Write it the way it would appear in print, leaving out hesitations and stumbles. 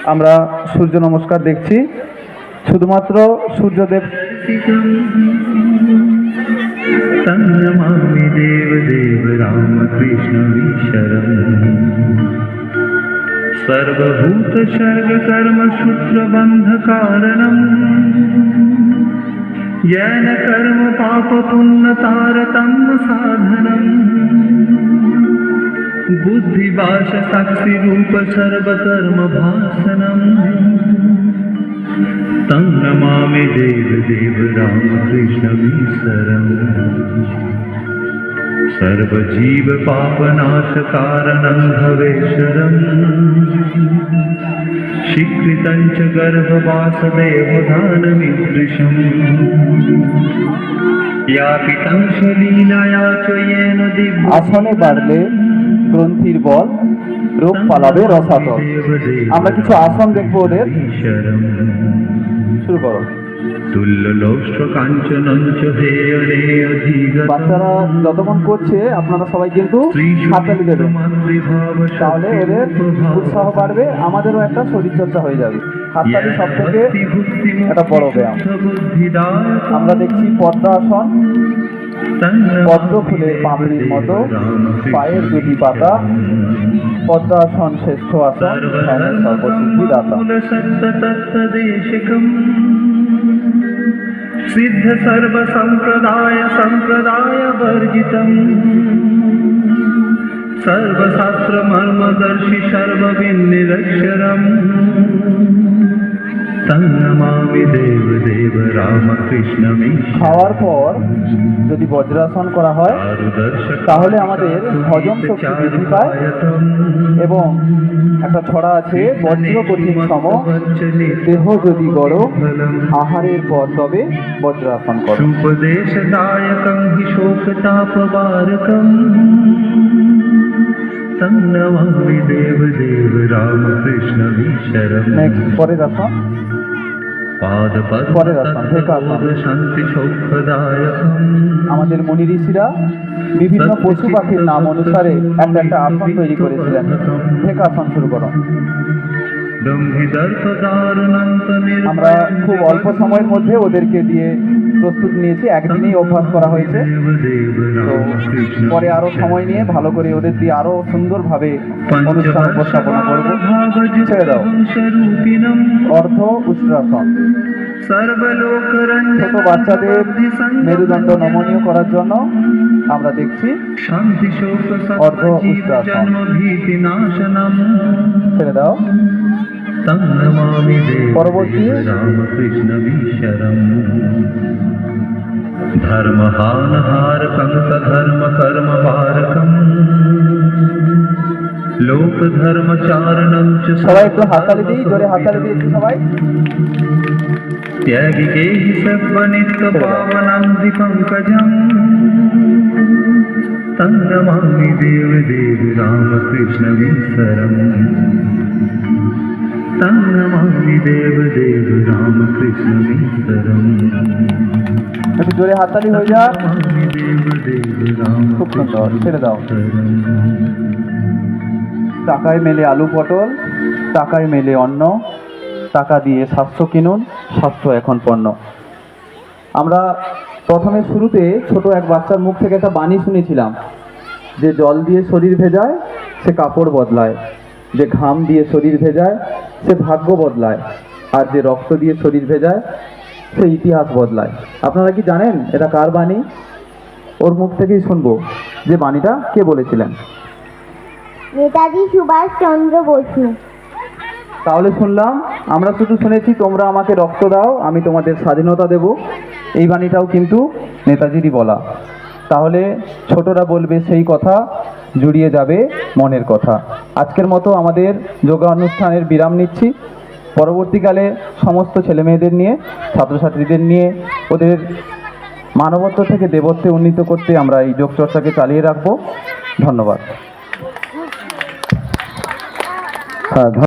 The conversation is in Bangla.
আমরা সূর্য নমস্কার দেখছি, শুধুমাত্র সূর্যদেব। तन्नमामि देवदेव रामकृष्णमीश्वरम् सर्वभूतसर्गकर्मसूत्रबन्धकारणम् येन कर्म पापपुण्यतारतम्य साधनम् बुद्धिभाषसाक्षिरूप सर्वकर्मभासनम् तं नमामि देवदेव रामकृष्णमीश्वरम् सर्वजीवपापनाशकारणं भवेश्वरम् स्वीकृतं च गर्भवासदेवदानमीदृशम् यापितं लीलाया च येन दिव्य। আসনে বাড়লে গ্রন্থির বল, রোগ পালাবে রসাতল। আমরা কিছু আসন দেখবো ওদের। শুরু করো। বাচ্চারা যতক্ষণ করছে আপনারা সবাই কিন্তু হাততালি দেবেন, তাহলে এদের উৎসাহ বাড়বে, আমাদেরও একটা শরীরচর্চা হয়ে যাবে। হাততালি সব থেকে একটা বড় ব্যায়াম। আমরা দেখছি পদ্মাসন, পদ্ম ফুলের পাপড়ির মতো পায়ের দুটি পাতা। পদ্মাসন শ্রেষ্ঠ আসন, ধ্যানের সর্বসিদ্ধিদাতা। सिद्ध सर्व संप्रदाय वर्जितम् सर्वशास्त्र मर्मदर्शि सर्वविन्निरक्षरम् तं नमामि देवदेव रामकृष्णमीश्वरम्। খাওয়ার পর যদি বজ্রাসন করা হয় তাহলে আমাদের হজম শক্তি বৃদ্ধি পায়, এবং একটা ছড়া আছে, বজ্র কঠিন সম দেহ যদি গরম, আহারের পর তবে বজ্রাসন করো। উপদেশদায়কং হি শোকতাপবারকং तं नमामि देवदेव रामकृष्णमीश्वरम्। নেক্সট পরের আসন, পরের আসন ঢেকাসন। আমাদের মুনি ঋষিরা বিভিন্ন পশু পাখির নাম অনুসারে একটা একটা আসন তৈরি করেছিলেন। ঢেকাসন শুরু করো। আমরা খুব অল্প সময়ের মধ্যে ওদেরকে দিয়ে প্রস্তুত নিয়েছি, একদিনেই অভ্যাস করা হয়েছে। তো পরে আরো সময় নিয়ে ভালো করে ওদের দিয়ে আরো সুন্দরভাবে অনুষ্ঠান উপস্থাপনা করব। ছেড়ে দাও। অর্ধ উষ্ট্রাসন, ছোট বাচ্চাদের মেরুদণ্ড নমনীয় করার জন্য আমরা দেখছি অর্ধ উষ্ট্রাসন। ছেড়ে দাও। পরবর্তী धर्महानहारकं धर्मकर्मवारकम् लोकधर्मचारणं च। সবাই একটু হাততালি দিই, জোরে হাততালি দিই একটু সবাই। त्यागिके हि सर्वनित्यपावनं द्विपङ्कजम् तं नमामि देवदेव रामकृष्णमीश्वरम् तं नमामि देवदेव रामकृष्णमीश्वरम्। একটু জোরে হাততালি হয়ে যা। খুব সুন্দর, ছেড়ে দাও। টাকায় মেলে আলু পটল, টাকায় মেলে অন্ন, টাকা দিয়ে স্বাস্থ্য কিনুন, স্বাস্থ্য এখন পণ্য। আমরা প্রথমে শুরুতে ছোট এক বাচ্চার মুখ থেকে একটা বাণী শুনেছিলাম, যে জল দিয়ে শরীর ভেজায় সে কাপড় বদলায়, যে ঘাম দিয়ে শরীর ভেজায় সে ভাগ্য বদলায়, আর যে রক্ত দিয়ে শরীর ভেজায় সে ইতিহাস বদলায়। আপনারা কি জানেন এটা কার বাণী? ওর মুখ থেকেই শুনবো যে বাণীটা কে বলেছিলেন। নেতাজি সুভাষচন্দ্র বসু। তাহলে শুনলাম, আমরা শুধু শুনেছি তোমরা আমাকে রক্ত দাও, আমি তোমাদের স্বাধীনতা দেব। এই বাণীটাও কিন্তু নেতাজিরই বলা। তাহলে ছোটরা বলবে সেই কথা, জুড়িয়ে যাবে মনের কথা। আজকের মতো আমাদের যোগা অনুষ্ঠানের বিরাম নিচ্ছি। পরবর্তীকালে সমস্ত ছেলেমেয়েদের নিয়ে, ছাত্রছাত্রীদের নিয়ে ওদের মানবত্ব থেকে দেবত্বে উন্নীত করতে আমরা এই যোগ চর্চাকে চালিয়ে রাখবো। ধন্যবাদ।